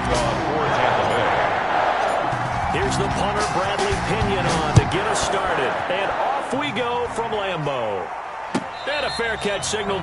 kickoff for Tampa Bay. Here's the punter, Bradley Pinion, on to get us started. And off we go from Lambeau. And a fair catch signal.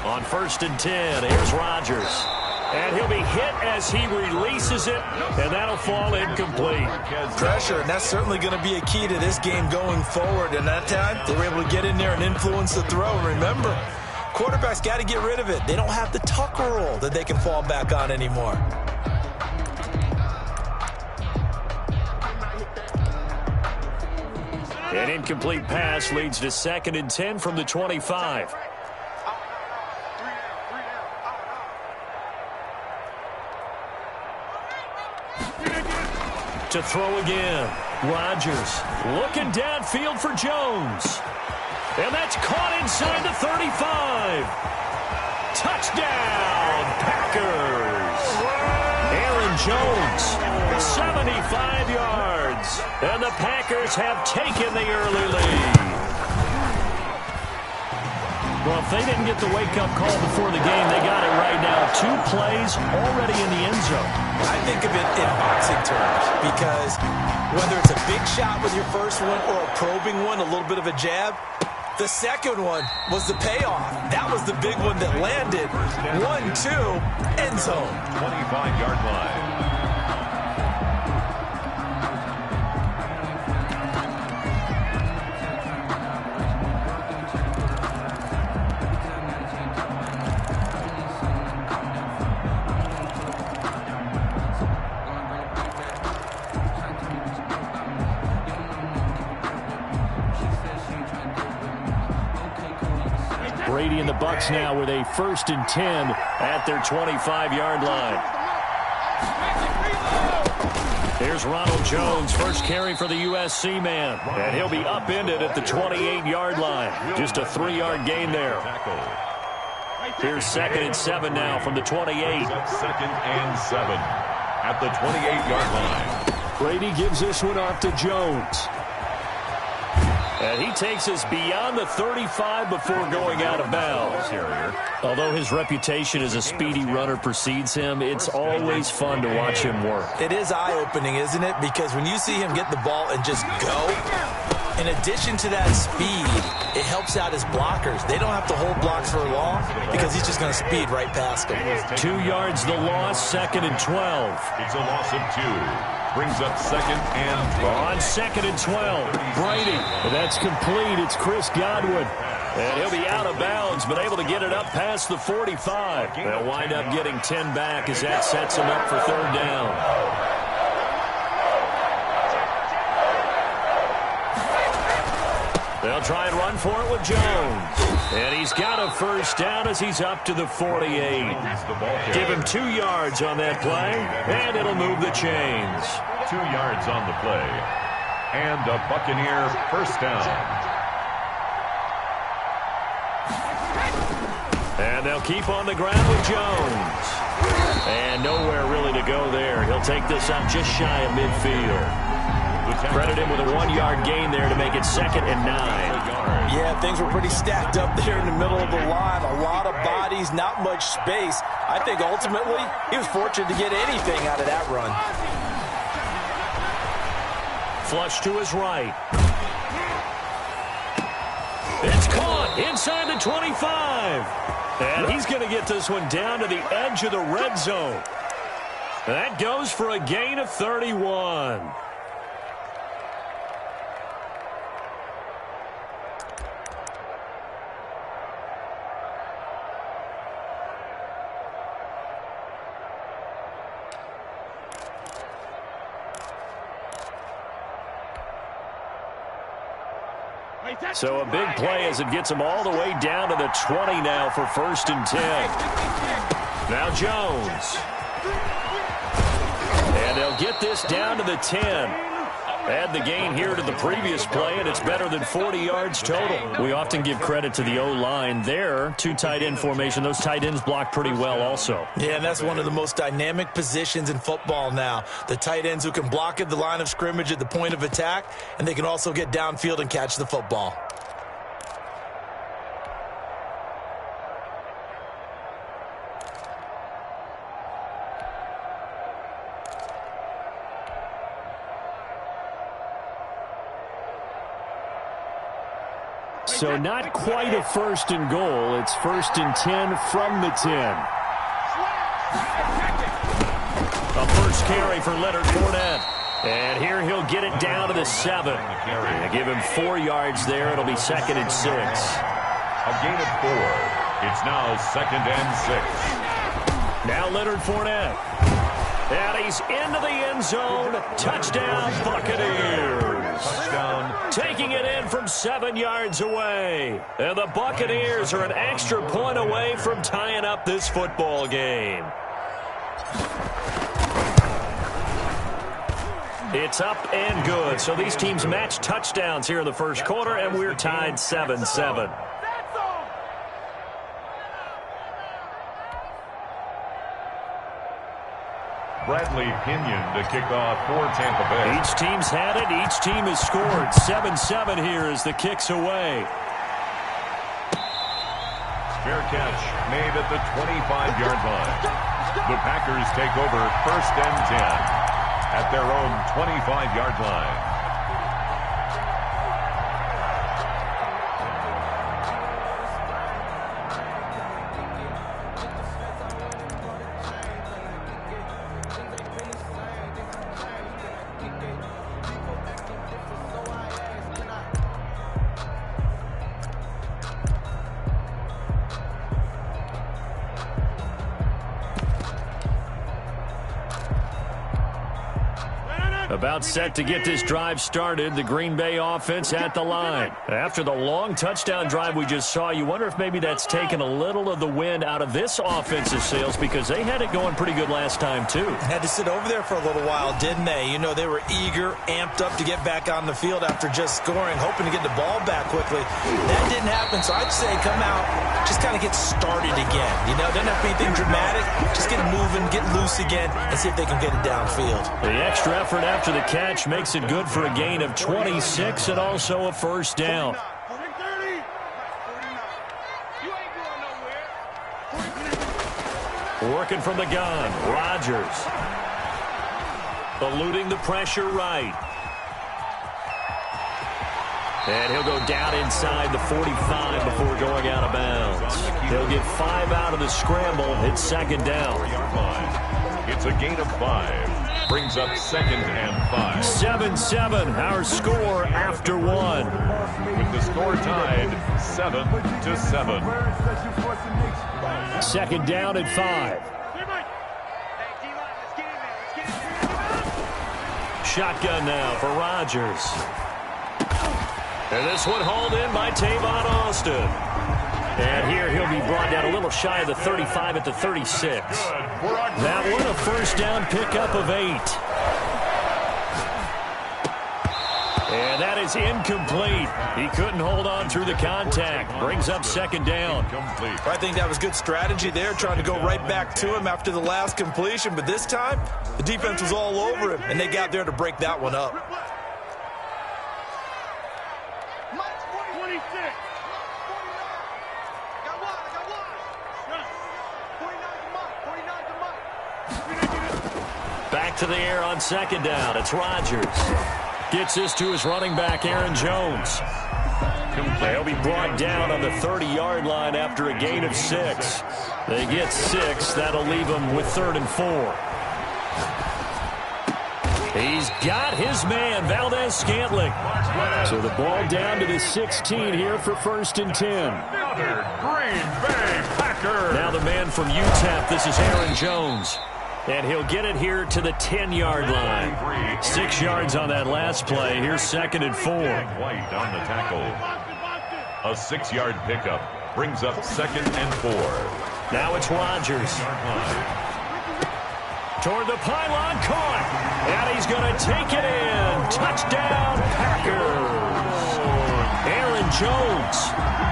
On 1st and 10, here's Rodgers. And he'll be hit as he releases it, and that'll fall incomplete. Pressure, and that's certainly going to be a key to this game going forward. And that time, they were able to get in there and influence the throw. And remember, quarterbacks got to get rid of it. They don't have the tuck rule that they can fall back on anymore. An incomplete pass leads to 2nd and 10 from the 25. To throw again. Rodgers looking downfield for Jones. And that's caught inside the 35. Touchdown, Packers. Aaron Jones, 75 yards. And the Packers have taken the early lead. Well, if they didn't get the wake-up call before the game, they got it right now. 2 plays already in the end zone. I think of it in boxing terms because whether it's a big shot with your first one or a probing one, a little bit of a jab, the second one was the payoff. That was the big one that landed. 1-2, end zone. 25-yard line. Brady and the Bucs now with a 1st and 10 at their 25-yard line. Here's Ronald Jones, first carry for the USC man. And he'll be upended at the 28-yard line. Just a 3-yard gain there. Here's 2nd and 7 now from the 28. 2nd and 7 at the 28-yard line. Brady gives this one off to Jones. And he takes us beyond the 35 before going out of bounds. Although his reputation as a speedy runner precedes him, it's always fun to watch him work. It is eye-opening, isn't it? Because when you see him get the ball and just go, in addition to that speed, it helps out his blockers. They don't have to hold blocks for long because he's just going to speed right past them. 2 yards the loss, 2nd and 12. It's a loss of 2. Brings up 2nd and 12. On 2nd and 12, Brady. And that's complete. It's Chris Godwin. And he'll be out of bounds, but able to get it up past the 45. They'll wind up getting 10 back as that sets him up for 3rd down. They'll try and run for it with Jones. And he's got a 1st down as he's up to the 48. Give him 2 yards on that play, and it'll move the chains. 2 yards on the play. And a Buccaneer 1st down. And they'll keep on the ground with Jones. And nowhere really to go there. He'll take this up just shy of midfield. Credit him with a 1-yard gain there to make it 2nd and 9. Yeah, things were pretty stacked up there in the middle of the line. A lot of bodies, not much space. I think ultimately he was fortunate to get anything out of that run. Flush to his right. It's caught inside the 25. And he's going to get this one down to the edge of the red zone. That goes for a gain of 31. So a big play as it gets them all the way down to the 20 now for 1st and 10. Now Jones. And they'll get this down to the 10. Add the gain here to the previous play, and it's better than 40 yards total. We often give credit to the O-line there. 2 tight end formation. Those tight ends block pretty well also. Yeah, and that's one of the most dynamic positions in football now. The tight ends who can block at the line of scrimmage at the point of attack, and they can also get downfield and catch the football. So not quite a 1st and goal. It's 1st and 10 from the 10. A first carry for Leonard Fournette. And here he'll get it down to the 7. They give him 4 yards there. It'll be 2nd and 6. A gain of 4. It's now 2nd and 6. Now Leonard Fournette. And he's into the end zone. Touchdown, Buccaneers. Touchdown. Taking it in from 7 yards away. And the Buccaneers are an extra point away from tying up this football game. It's up and good. So these teams match touchdowns here in the first quarter, and we're tied 7-7. Bradley Pinion to kick off for Tampa Bay. Each team's had it. Each team has scored. 7-7 here as the kick's away. Fair catch made at the 25-yard line. The Packers take over 1st and 10 at their own 25-yard line. About set to get this drive started. The Green Bay offense at the line. After the long touchdown drive we just saw, you wonder if maybe that's taken a little of the wind out of this offensive sails because they had it going pretty good last time too. Had to sit over there for a little while, didn't they? You know, they were eager, amped up to get back on the field after just scoring, hoping to get the ball back quickly. That didn't happen, so I'd say come out, just kind of get started again. You know, doesn't have to be anything dramatic. Just get moving, get loose again, and see if they can get it downfield. The extra effort after the catch makes it good for a gain of 26 and also a 1st down. Working from the gun, Rodgers. Eluding the pressure right. And he'll go down inside the 45 before going out of bounds. He'll get 5 out of the scramble. It's 2nd down. It's a gain of 5. Brings up 2nd and 5. 7-7, our score after 1. With the score tied 7-7. 2nd down at 5. Shotgun now for Rodgers. And this one hauled in by Tavon Austin. And here he'll be brought down a little shy of the 35 at the 36. That one a 1st down pickup of 8. And that is incomplete. He couldn't hold on through the contact. Brings up 2nd down. I think that was good strategy there, trying to go right back to him after the last completion. But this time, the defense was all over him, and they got there to break that one up. Back to the air on 2nd down. It's Rodgers. Gets this to his running back, Aaron Jones. They'll be brought down on the 30-yard line after a gain of 6. They get 6. That'll leave them with 3rd and 4. He's got his man, Valdez-Scantling. So the ball down to the 16 here for 1st and 10. Another Green Bay Packer. Now the man from UTEP, this is Aaron Jones. And he'll get it here to the 10-yard line. 6 yards on that last play. Here's 2nd and 4. White on the tackle. A 6-yard pickup brings up 2nd and 4. Now it's Rodgers. Toward the pylon, caught. And he's going to take it in. Touchdown, Packers. Aaron Jones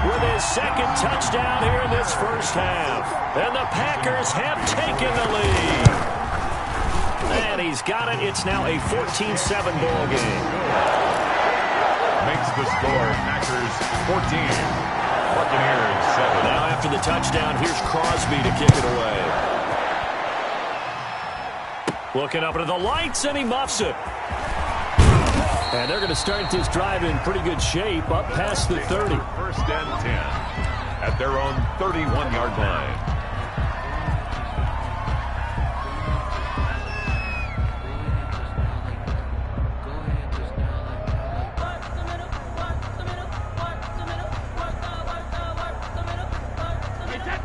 with his 2nd touchdown here in this first half. And the Packers have taken the lead. And he's got it. It's now a 14-7 ball game. Makes the score Packers 14. Buccaneers 7. Now after the touchdown, here's Crosby to kick it away. Looking up into the lights, and he muffs it. And they're going to start this drive in pretty good shape, up past the 30. 1st and 10 at their own 31-yard line.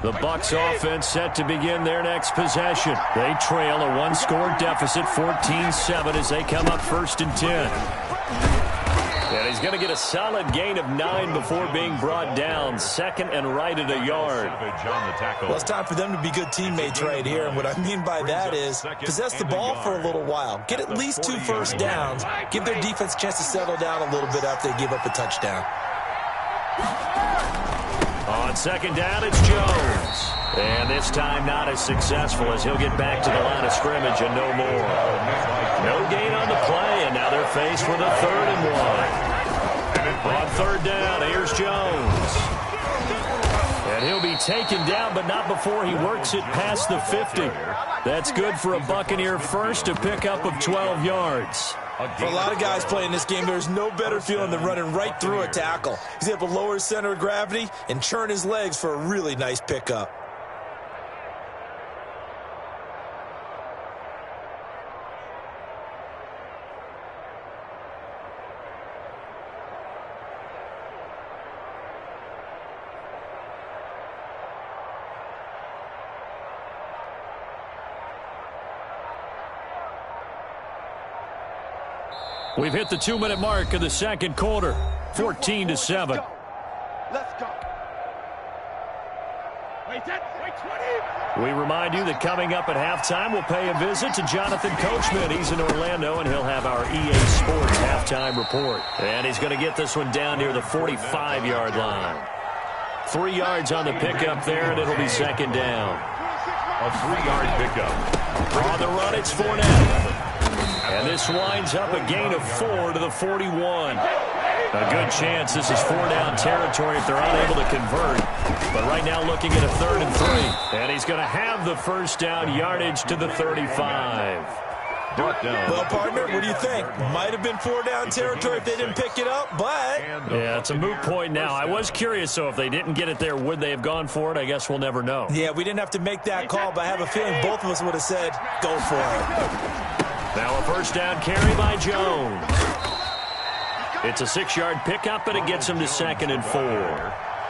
The Bucs offense set to begin their next possession. They trail a 1-score deficit, 14-7, as they come up 1st and 10. And he's going to get a solid gain of 9 before being brought down. 2nd and right at a yard. Well, it's time for them to be good teammates right here. And what I mean by that is possess the ball for a little while. Get at least 2 first downs. Give their defense a chance to settle down a little bit after they give up a touchdown. On 2nd down, it's Jones. And this time not as successful as he'll get back to the line of scrimmage and no more. No gain on the play, and now they're faced with a 3rd and 1. On 3rd down, here's Jones. And he'll be taken down, but not before he works it past the 50. That's good for a Buccaneer first, a pickup of 12 yards. For a lot of guys playing this game, there's no better feeling than running right through a tackle. He's able to lower his center of gravity and churn his legs for a really nice pickup. We've hit the 2-minute mark of the 2nd quarter, 14-7. Let's go. Wait 20. We remind you that coming up at halftime, we'll pay a visit to Jonathan Coachman. He's in Orlando, and he'll have our EA Sports halftime report. And he's going to get this one down near the 45-yard line. 3 yards on the pickup there, and it'll be 2nd down. A 3-yard pickup. On the run, it's Fournette. And this winds up a gain of 4 to the 41. A good chance this is 4-down territory if they're unable to convert. But right now looking at a 3rd and 3. And he's going to have the 1st down yardage to the 35. Well, partner, what do you think? Might have been 4-down territory if they didn't pick it up, but... Yeah, it's a moot point now. I was curious, so if they didn't get it there, would they have gone for it? I guess we'll never know. Yeah, we didn't have to make that call, but I have a feeling both of us would have said, go for it. Now a 1st down carry by Jones. It's a 6-yard pickup, but it gets him to 2nd and 4.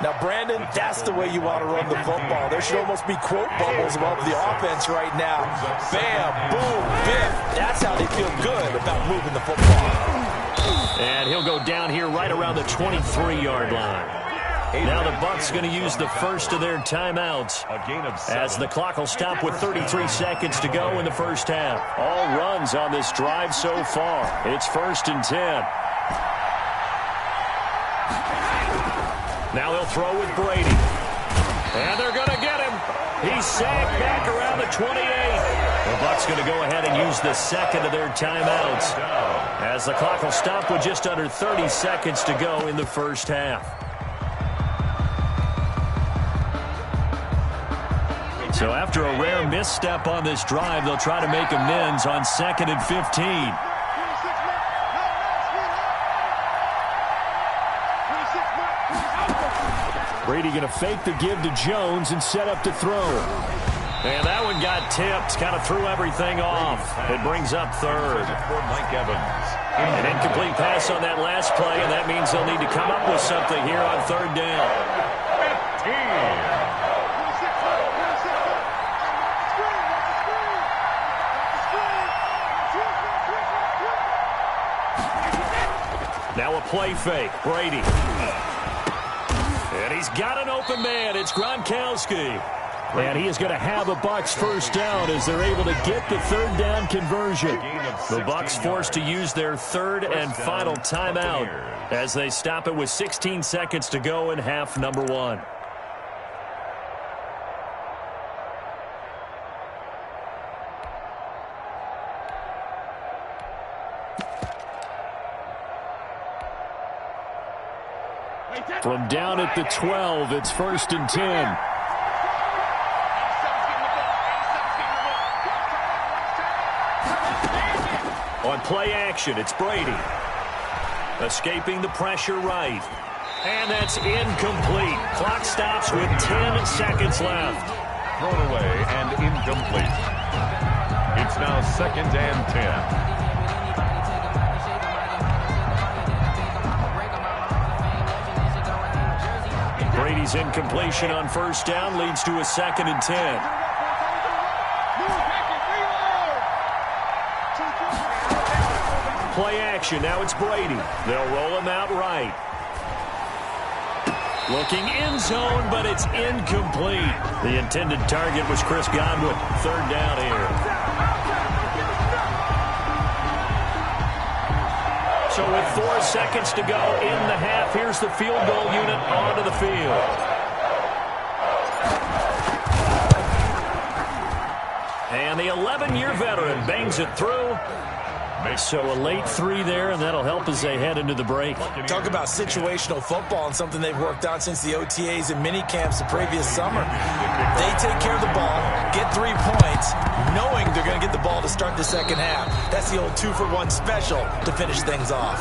Now, Brandon, that's the way you want to run the football. There should almost be quote bubbles above the offense right now. Bam, boom, biff. That's how they feel good about moving the football. And he'll go down here right around the 23-yard line. Now the Bucs going to use the first of their timeouts as the clock will stop with 33 seconds to go in the first half. All runs on this drive so far. It's 1st and 10. Now they'll throw with Brady. And they're going to get him. He's sacked back around the 28. The Bucs going to go ahead and use the 2nd of their timeouts as the clock will stop with just under 30 seconds to go in the first half. So after a rare misstep on this drive, they'll try to make amends on 2nd and 15. Brady going to fake the give to Jones and set up to throw. And that one got tipped, kind of threw everything off. It brings up 3rd. An incomplete pass on that last play, and that means they'll need to come up with something here on 3rd down. Now a play fake. Brady And he's got an open man. It's Gronkowski. And he is going to have a Bucs first down as they're able to get the third down conversion. The Bucs forced to use their third and final timeout as they stop it with 16 seconds to go in half number 1. From down at the 12, it's 1st and 10. On play action, it's Brady. Escaping the pressure right. And that's incomplete. Clock stops with 10 seconds left. Thrown away and incomplete. It's now 2nd and 10. Brady's incompletion on first down leads to a 2nd and 10. Play action, now it's Brady. They'll roll him out right. Looking in zone, but it's incomplete. The intended target was Chris Godwin. 3rd down here. So with 4 seconds to go in the half, here's the field goal unit onto the field. And the 11-year veteran bangs it through. So a late 3 there, and that'll help as they head into the break. Talk about situational football and something they've worked on since the OTAs and mini camps the previous summer. They take care of the ball, get 3 points, knowing they're going to get the ball to start the second half. That's the old 2-for-1 special to finish things off.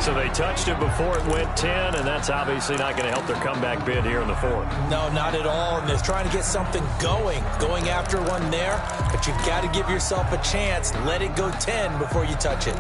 So they touched it before it went 10, and that's obviously not going to help their comeback bid here in the 4th. No, not at all, and they're trying to get something going after one there, but you've got to give yourself a chance. Let it go 10 before you touch it.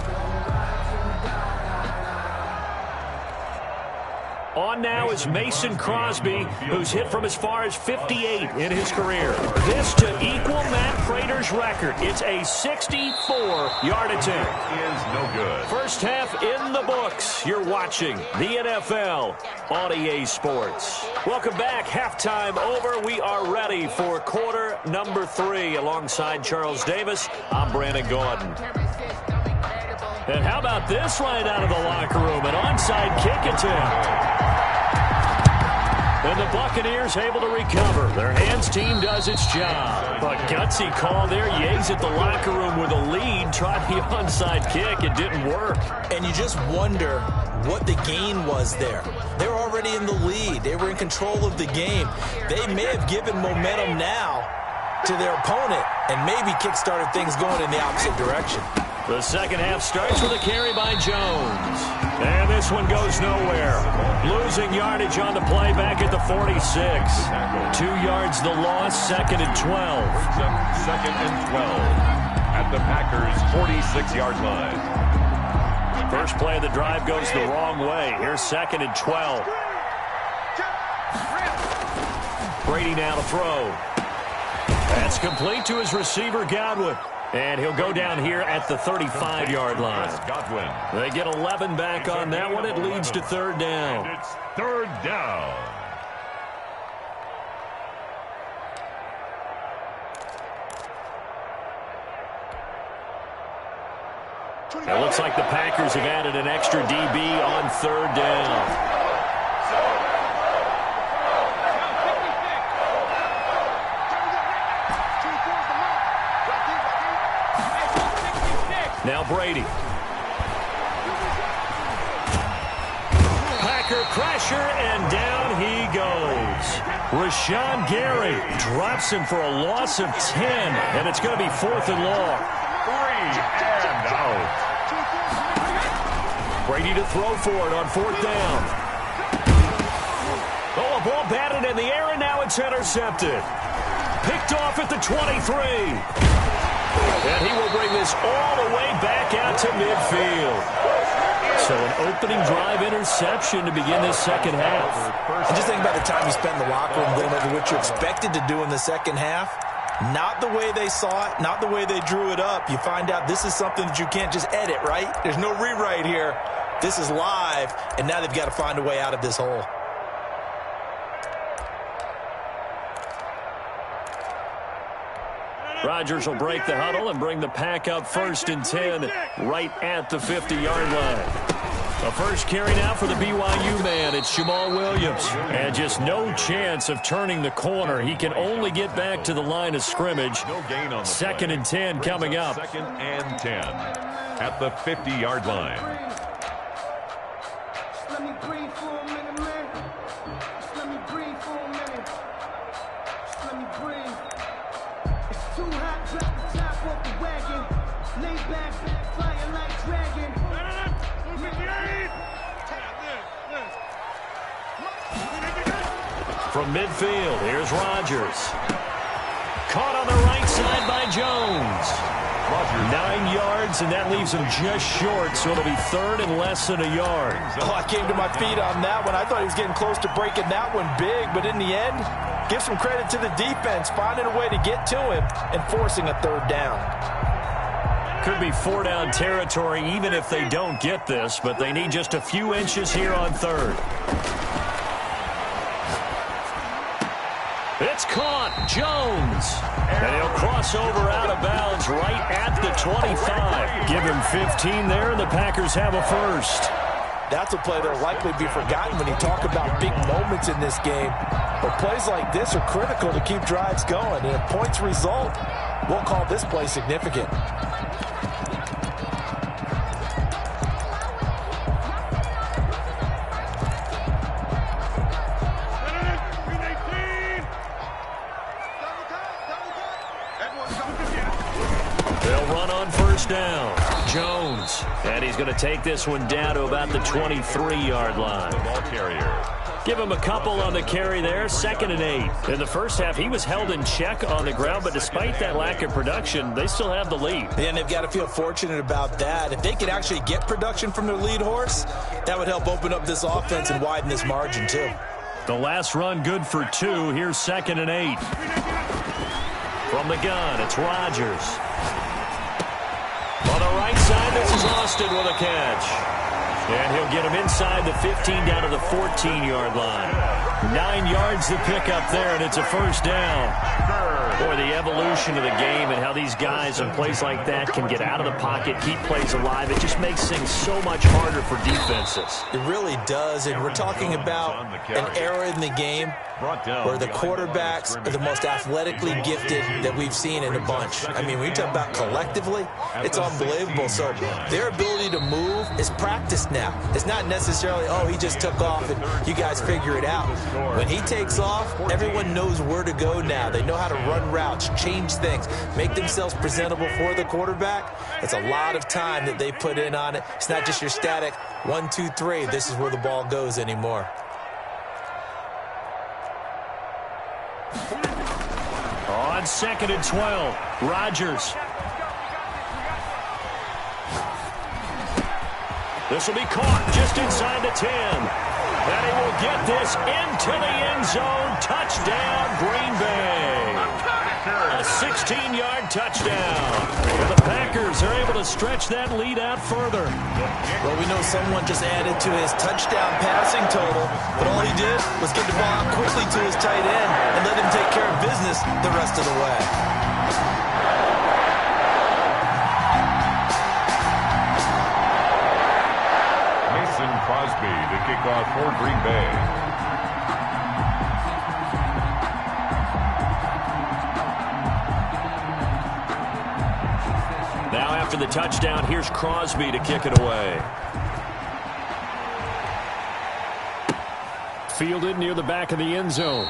On now is Mason Crosby, who's hit from as far as 58 in his career. This to equal Matt Prater's record. It's a 64-yard attempt. Is no good. First half in the books. You're watching the NFL on EA Sports. Welcome back. Halftime over. We are ready for quarter number 3. Alongside Charles Davis, I'm Brandon Gordon. And how about this right out of the locker room? An onside kick attempt. And the Buccaneers able to recover. Their hands team does its job. A gutsy call there. Yates at the locker room with a lead. Tried the onside kick. It didn't work. And you just wonder what the gain was there. They were already in the lead. They were in control of the game. They may have given momentum now to their opponent and maybe kick-started things going in the opposite direction. The second half starts with a carry by Jones. And this one goes nowhere. Losing yardage on the play back at the 46. 2 yards the loss, 2nd and 12. 2nd and 12 at the Packers' 46-yard line. First play of the drive goes the wrong way. Here's 2nd and 12. Brady now to throw. That's complete to his receiver, Godwin. And he'll go down here at the 35-yard line. They get 11 back on that one. It leads to 3rd down. And it's 3rd down. It looks like the Packers have added an extra DB on 3rd down. Now Brady. Packer pressure, and down he goes. Rashawn Gary drops him for a loss of 10, and it's going to be 4th and long. 3 and out. Brady to throw for it on 4th down. Oh, a ball batted in the air, and now it's intercepted. Picked off at the 23. And he will bring this all the way back out to midfield. So an opening drive interception to begin this second half. And just think about the time you spent in the locker room going over what you expected to do in the second half. Not the way they saw it, not the way they drew it up. You find out this is something that you can't just edit, right? There's no rewrite here. This is live, and now they've got to find a way out of this hole. Rodgers will break the huddle and bring the pack up 1st and 10 right at the 50-yard line. The first carry now for the BYU man. It's Jamal Williams. And just no chance of turning the corner. He can only get back to the line of scrimmage. No gain on the 2nd and 10 coming up. 2nd and 10 at the 50-yard line. Just let me breathe for a minute, man. Just let me breathe for a minute. Just let me breathe. It's too hot, drop the top off the wagon. Lay back, flying like dragon. From midfield, here's Rodgers. Caught on the right side by Jones. 9 yards, and that leaves him just short, so it'll be 3rd and less than a yard. Oh, I came to my feet on that one. I thought he was getting close to breaking that one big, but in the end, give some credit to the defense, finding a way to get to him and forcing a 3rd down. Could be 4-down territory even if they don't get this, but they need just a few inches here on 3rd. It's caught. Jones. And he'll cross over out of bounds right at the 25. Give him 15 there, and the Packers have a 1st. That's a play that'll likely be forgotten when you talk about big moments in this game. But plays like this are critical to keep drives going. And if points result, we'll call this play significant. Down. Jones. And he's going to take this one down to about the 23-yard line. The ball carrier. Give him a couple on the carry there. 2nd and 8. In the first half, he was held in check on the ground, but despite that lack of production, they still have the lead. And they've got to feel fortunate about that. If they could actually get production from their lead horse, that would help open up this offense and widen this margin too. The last run good for 2. Here's 2nd and 8. From the gun, it's Rodgers. On the right side, this is Austin with a catch. And he'll get him inside the 15 down to the 14-yard line. 9 yards to pick up there, and it's a 1st down. Boy, the evolution of the game and how these guys in plays like that can get out of the pocket, keep plays alive, it just makes things so much harder for defenses. It really does, and we're talking about an era in the game where the quarterbacks are the most athletically gifted that we've seen in a bunch. I mean, when you talk about collectively, it's unbelievable. So their ability to move is practiced now. It's not necessarily, oh, he just took off and you guys figure it out. When he takes off, everyone knows where to go now. They know how to run routes, change things, make themselves presentable for the quarterback. It's a lot of time that they put in on it. It's not just your static 1, 2, 3. This is where the ball goes anymore. On 2nd and 12, Rodgers. This will be caught just inside the 10. And he will get this into the end zone. Touchdown, Green Bay. A 16-yard touchdown. And the Packers are able to stretch that lead out further. Well, we know someone just added to his touchdown passing total, but all he did was get the ball out quickly to his tight end and let him take care of business the rest of the way. Crosby to kick off for Green Bay. Now after the touchdown, here's Crosby to kick it away. Fielded near the back of the end zone.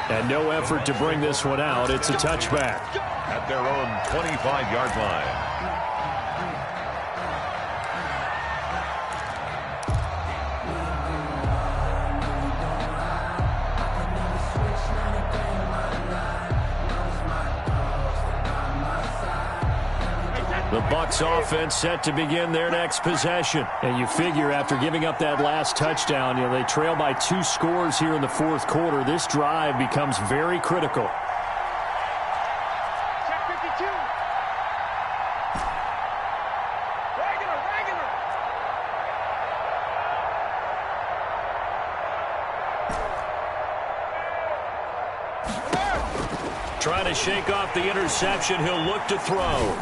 And no effort to bring this one out. It's a touchback. At their own 25-yard line. The Bucs offense set to begin their next possession. And you figure after giving up that last touchdown, they trail by 2 scores here in the 4th quarter. This drive becomes very critical. Check 52. Regular. trying to shake off the interception. He'll look to throw.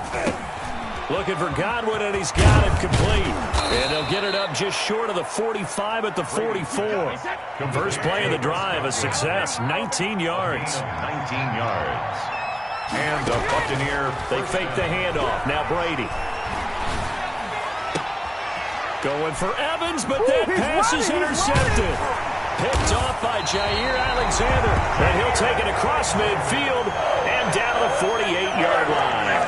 Looking for Godwin, and he's got it complete. And he'll get it up just short of the 45 at the 44. First play of the drive, a success, 19 yards. 19 yards. And the Buccaneer. They fake the handoff. Now Brady. Going for Evans, but that pass is intercepted. Picked off by Jair Alexander. And he'll take it across midfield and down to the 48-yard line.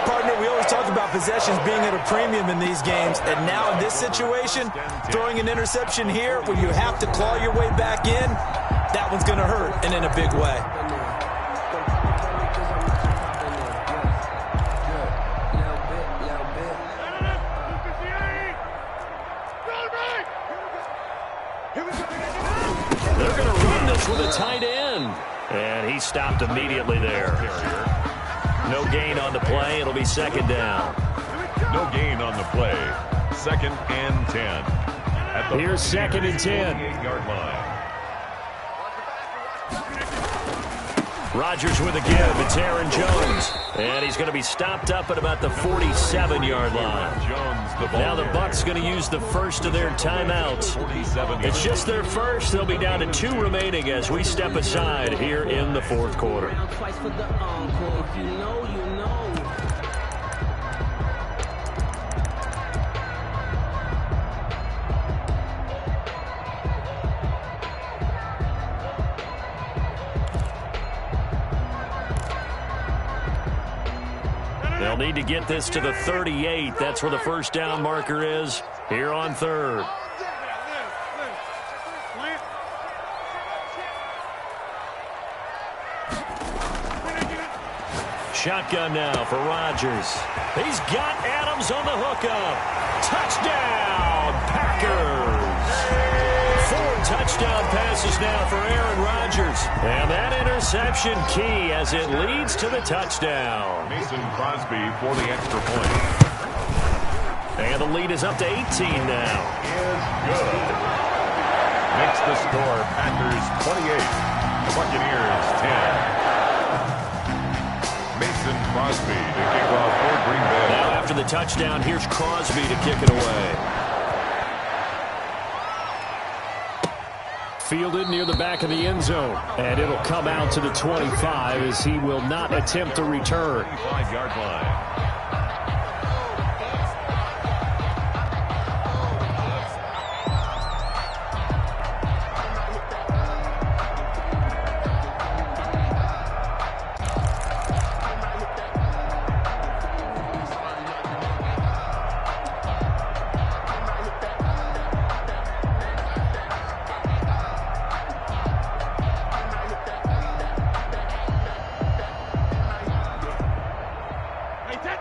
Partner, we always talk about possessions being at a premium in these games, and now in this situation, throwing an interception here when you have to claw your way back in, that one's going to hurt, and in a big way. They're going to run this with a tight end, and he stopped immediately there. No gain on the play. It'll be second down. No gain on the play. 2nd and 10. Here's 2nd and 10. 8-yard line. Rodgers with a give. It's Aaron Jones. And he's going to be stopped up at about the 47-yard line. Now the Bucs going to use the first of their timeouts. It's just their first. They'll be down to 2 remaining as we step aside here in the 4th quarter. They'll need to get this to the 38. That's where the first down marker is here on 3rd. Shotgun now for Rodgers. He's got Adams on the hookup. Touchdown, Packers. 4 touchdown passes now for Aaron Rodgers. And that interception key as it leads to the touchdown. Mason Crosby for the extra point. And the lead is up to 18 now. Is good. Makes the score Packers 28. Buccaneers 10. Mason Crosby to kick off for Green Bay. Now after the touchdown, here's Crosby to kick it away. Fielded near the back of the end zone. And it'll come out to the 25 as he will not attempt to return. 25-yard line.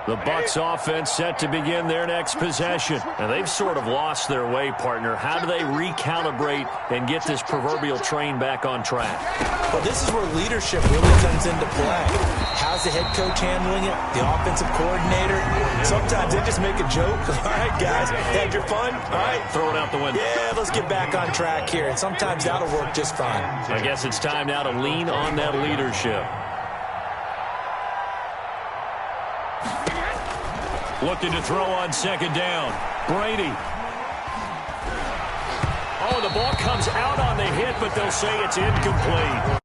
The Bucs offense set to begin their next possession. And they've sort of lost their way, partner. How do they recalibrate and get this proverbial train back on track? Well, this is where leadership really comes into play. How's the head coach handling it? The offensive coordinator? Sometimes they just make a joke. All right, guys, had your fun? All right. Throw it out the window. Yeah, let's get back on track here. And sometimes that'll work just fine. I guess it's time now to lean on that leadership. Looking to throw on 2nd down. Brady. Oh, the ball comes out on the hit, but they'll say it's incomplete.